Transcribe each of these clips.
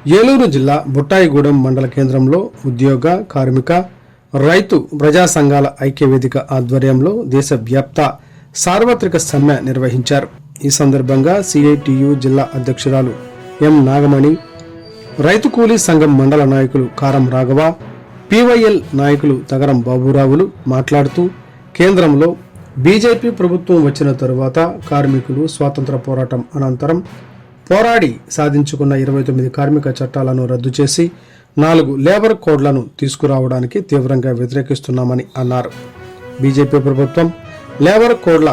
ఏలూరు జిల్లా బుట్టాయిగూడెం మండల కేంద్రంలో ఉద్యోగ, కార్మిక, రైతు ప్రజా సంఘాల ఐక్యవేదిక ఆధ్వర్యంలో దేశవ్యాప్త సార్వత్రిక సమ్మె నిర్వహించారు. ఈ సందర్భంగా సిఐటియు జిల్లా అధ్యక్షురాలు ఎం నాగమణి, రైతు కూలీ సంఘం మండల నాయకులు కారం రాఘవ, పివైఎల్ నాయకులు తగరం బాబురావులు మాట్లాడుతూ కేంద్రంలో బీజేపీ ప్రభుత్వం వచ్చిన తరువాత కార్మికులు స్వాతంత్ర పోరాటం అనంతరం పోరాడి సాధించుకున్న 29 కార్మిక చట్టాలను రద్దు చేసి 4 లేబర్ కోడ్లను తీసుకురావడానికి తీవ్రంగా వ్యతిరేకిస్తున్నామని అన్నారు. బీజేపీ ప్రభుత్వం లేబర్ కోడ్ల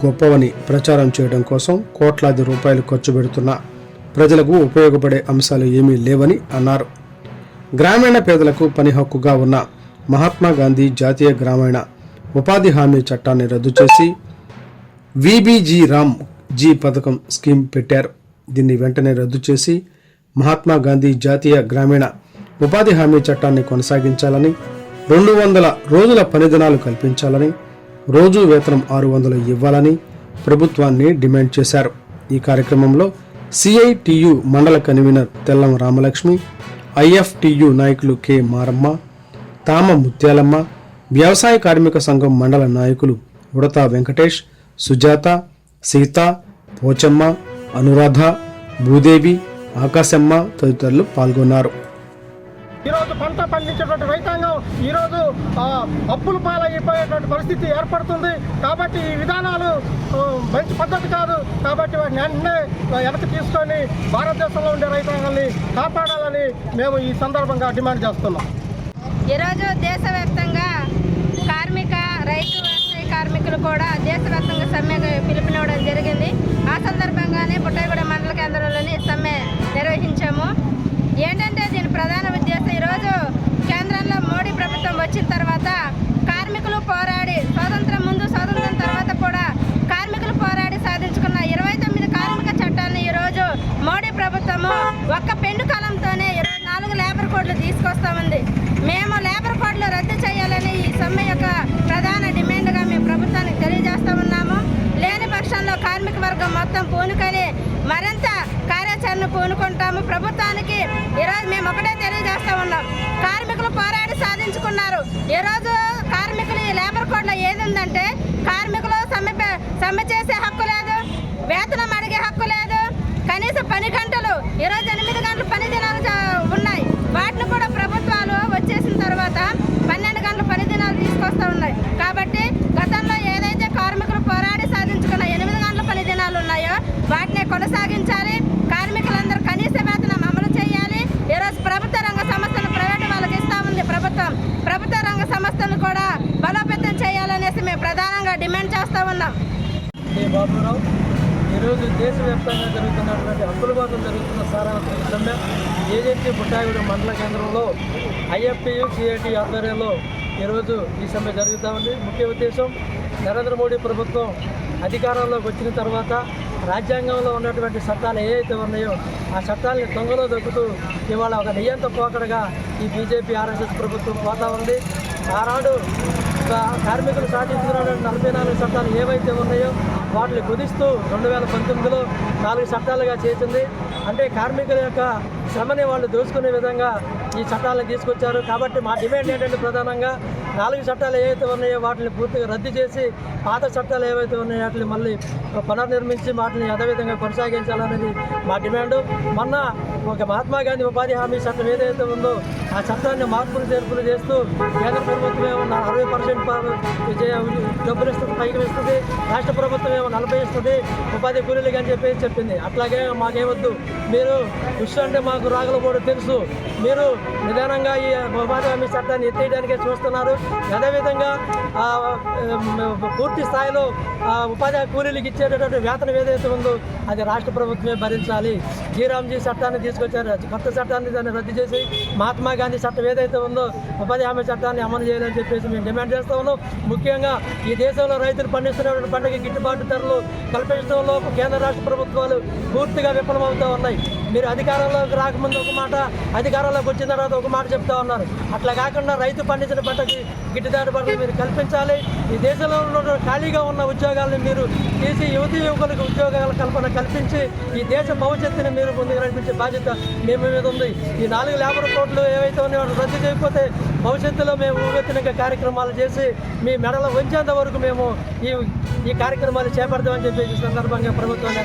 గొప్పవని ప్రచారం చేయడం కోసం కోట్లాది రూపాయలు ఖర్చు పెడుతున్న ప్రజలకు ఉపయోగపడే అంశాలు ఏమీ లేవని అన్నారు. గ్రామీణ పేదలకు పని హక్కుగా ఉన్న మహాత్మా గాంధీ జాతీయ గ్రామీణ ఉపాధి హామీ చట్టాన్ని రద్దు చేసి విబిజి రామ్ జీ పథకం స్కీమ్ పెట్టారు. దీన్ని వెంటనే రద్దు చేసి మహాత్మా గాంధీ జాతీయ గ్రామీణ ఉపాధి హామీ చట్టాన్ని కొనసాగించాలని, 200 రోజుల పనిదినాలు కల్పించాలని, రోజు వేతనం 600 ఇవ్వాలని ప్రభుత్వాన్ని డిమాండ్ చేశారు. ఈ కార్యక్రమంలో సిఐటియు మండల కన్వీనర్ తెల్లం రామలక్ష్మి, ఐఎఫ్టియు నాయకులు కె మారమ్మ, తామ ముత్యాలమ్మ, వ్యవసాయ కార్మిక సంఘం మండల నాయకులు ఉడతా వెంకటేష్, సుజాత, సీత, పోచమ్మ, అనురాధ, భూదేవి, ఆకాశమ్మ తదితరులు పాల్గొన్నారు. ఈరోజు పంట పండించేటువంటి రైతాంగం ఈరోజు అప్పుల పాలైపోయేటువంటి పరిస్థితి ఏర్పడుతుంది. కాబట్టి ఈ విధానాలు మంచి పద్ధతి కాదు. కాబట్టి వాటిని అన్నీ వెనక్కి తీసుకొని భారతదేశంలో ఉండే రైతాంగాన్ని కాపాడాలని మేము ఈ సందర్భంగా డిమాండ్ చేస్తున్నాం. ఈరోజు దేశవ్యాప్తంగా కార్మిక, రైతు, వ్యవసాయ కార్మికులు కూడా దేశవ్యాప్తంగా సమ్మెకు పిలుపునివ్వడం జరిగింది. ఆ సందర్భంగానే బుట్టాయిగూడెం మండల కేంద్రంలోని సమ్మె నిర్వహించాము. ఏంటంటే దీని ప్రధాన ఉద్దేశం, ఈరోజు కేంద్రంలో మోడీ ప్రభుత్వం వచ్చిన తర్వాత కార్మికులు పోరాడి స్వాతంత్రం ముందు, స్వాతంత్రం తర్వాత కూడా కార్మికులు పోరాడి సాధించుకున్న 29 కార్మిక చట్టాలను ఈరోజు మోడీ ప్రభుత్వము ఒక్క పెండు కాలంతోనే 24 లేబర్ కోడ్లు తీసుకొస్తామంది. మేము లేబర్ కోడ్లు రద్దు చేయాలని ఈ సమ్మె యొక్క ప్రధాన డిమాండ్గా మేము ప్రభుత్వానికి తెలియజేస్తా ఉన్నాము. లేని పక్షంలో కార్మిక వర్గం మొత్తం పూనుకొని మరింత కార్యాచరణ పూనుకుంటాము. ప్రభుత్వానికి ఈరోజు మేము ఒకటే తెలియజేస్తా ఉన్నాం, కార్మికులు పోరాడి సాధించుకున్నారు. ఈరోజు కార్మికులు ఈ లేబర్ కోడ్లో ఏది ఉందంటే, కార్మికులు సమ్మె చేసే హక్కు లేదు, వేతనం అడిగే హక్కు లేదు, కనీసం పని గంటలు ఈరోజు 8 గంటలు పని దినాలు ఉన్నాయి. వాటిని కూడా ప్రభుత్వాలు వచ్చేసిన తర్వాత 12 గంటల పని దినాలు తీసుకొస్తూ ఉన్నాయి. కాబట్టి గతంలో ఏదైతే కార్మికులు పోరాడి సాధించుకున్న 8 గంటల పని దినాలు ఉన్నాయో వాటిని కొనసాగించాలి. కార్మికులందరూ కనీస వేతనం అమలు చేయాలి. ఈరోజు ప్రభుత్వ రంగ సంస్థలు ప్రైవేటు వాళ్ళకి ఇస్తా ఉంది ప్రభుత్వం. ప్రభుత్వ రంగ సంస్థలను కూడా బలోపేతం చేయాలనేసి మేము ప్రధానంగా డిమాండ్ చేస్తూ ఉన్నాం. బాబురావు, ఈరోజు దేశవ్యాప్తంగా జరుగుతున్నటువంటి హక్కుల కోసం జరుగుతున్న సార్వత్రిక సమ్మె ఏజెన్సీ బుట్టాయిగూడెం మండల కేంద్రంలో ఐఎఫ్టియు, సిఐటి ఆధ్వర్యంలో ఈరోజు ఈ సమ్మె జరుగుతూ ఉంది. ముఖ్య ఉద్దేశం, నరేంద్ర మోడీ ప్రభుత్వం అధికారంలోకి వచ్చిన తర్వాత రాజ్యాంగంలో ఉన్నటువంటి చట్టాలు ఏవైతే ఉన్నాయో ఆ చట్టాలని దొంగలో దొక్కుతూ ఇవాళ ఒక నియంత పోకడగా ఈ బీజేపీ, ఆర్ఎస్ఎస్ ప్రభుత్వం పోతా ఉంది. ఆనాడు కార్మికులు సాధించుకున్నటువంటి 44 చట్టాలు ఏవైతే ఉన్నాయో వాటిని కుదిస్తూ 2019లో 4 చట్టాలుగా చేసింది. అంటే కార్మికుల యొక్క శ్రమని వాళ్ళు దోచుకునే విధంగా ఈ చట్టాలను తీసుకొచ్చారు. కాబట్టి మా డిమాండ్ ఏంటంటే, ప్రధానంగా 4 చట్టాలు ఏవైతే ఉన్నాయో వాటిని పూర్తిగా రద్దు చేసి పాత చట్టాలు ఏవైతే ఉన్నాయో వాటిని మళ్ళీ పునర్నిర్మించి వాటిని యథావిధంగా కొనసాగించాలనేది మా డిమాండ్. మొన్న ఒక మహాత్మా గాంధీ ఉపాధి హామీ చట్టం ఏదైతే ఉందో ఆ చట్టాన్ని మార్పులు చేర్పులు చేస్తూ కేంద్ర ప్రభుత్వం ఏమో 60% డబ్బులు ఇస్తుంది, పైకి ఇస్తుంది, రాష్ట్ర ప్రభుత్వం ఏమో 40 ఇస్తుంది ఉపాధి కూలీలకి అని చెప్పింది. అట్లాగే మాకేమొద్దు, మీరు కృషి అంటే మాకు రాగలబోడు తెలుసు, మీరు నిదానంగా ఈ ఉపాధి హామీ చట్టాన్ని ఎత్తేయడానికే చూస్తున్నారు. అదేవిధంగా పూర్తి స్థాయిలో ఉపాధి కూలీలకు ఇచ్చేటటువంటి వేతనం ఏదైతే ఉందో అది రాష్ట్ర ప్రభుత్వమే భరించాలి. జీరామ్జీ చట్టాన్ని తీసుకొచ్చారు, కొత్త చట్టాన్ని దాన్ని రద్దు చేసి మహాత్మా గాంధీ చట్టం ఏదైతే ఉందో ఉపాధి హామీ చట్టాన్ని అమలు చేయాలని చెప్పేసి మేము డిమాండ్ చేస్తూ ఉన్నాం. ముఖ్యంగా ఈ దేశంలో రైతులు పండిస్తున్నటువంటి పంటకి గిట్టుబాటు ధరలు కల్పించడంలో కేంద్ర రాష్ట్ర ప్రభుత్వాలు పూర్తిగా విఫలమవుతూ ఉన్నాయి. మీరు అధికారంలోకి రాకముందు ఒక మాట, అధికారంలోకి వచ్చిన తర్వాత ఒక మాట చెప్తా ఉన్నారు. అట్లా కాకుండా రైతు పండించిన పంటకి గిట్టుబాటు ధరలు మీరు కల్పించాలి. ఈ దేశంలో ఉన్న ఖాళీగా ఉన్న ఉద్యోగాలను మీరు తీసి యువకులకు ఉద్యోగాల కల్పన కల్పించి ఈ దేశ భవిష్యత్తుని మీరు ముందుకు నడిపించే బాధ్యత మేము మీద ఉంది. ఈ 4 లేబర్ కోడ్లు ఏవైతే ఉన్నాయో రద్దు చేయకపోతే భవిష్యత్తులో మేము ఊవెత్తిన కార్యక్రమాలు చేసి మీ మెడలో వంచేంత వరకు మేము ఈ కార్యక్రమాలు చేపడతామని చెప్పి ఈ సందర్భంగా ప్రభుత్వాన్ని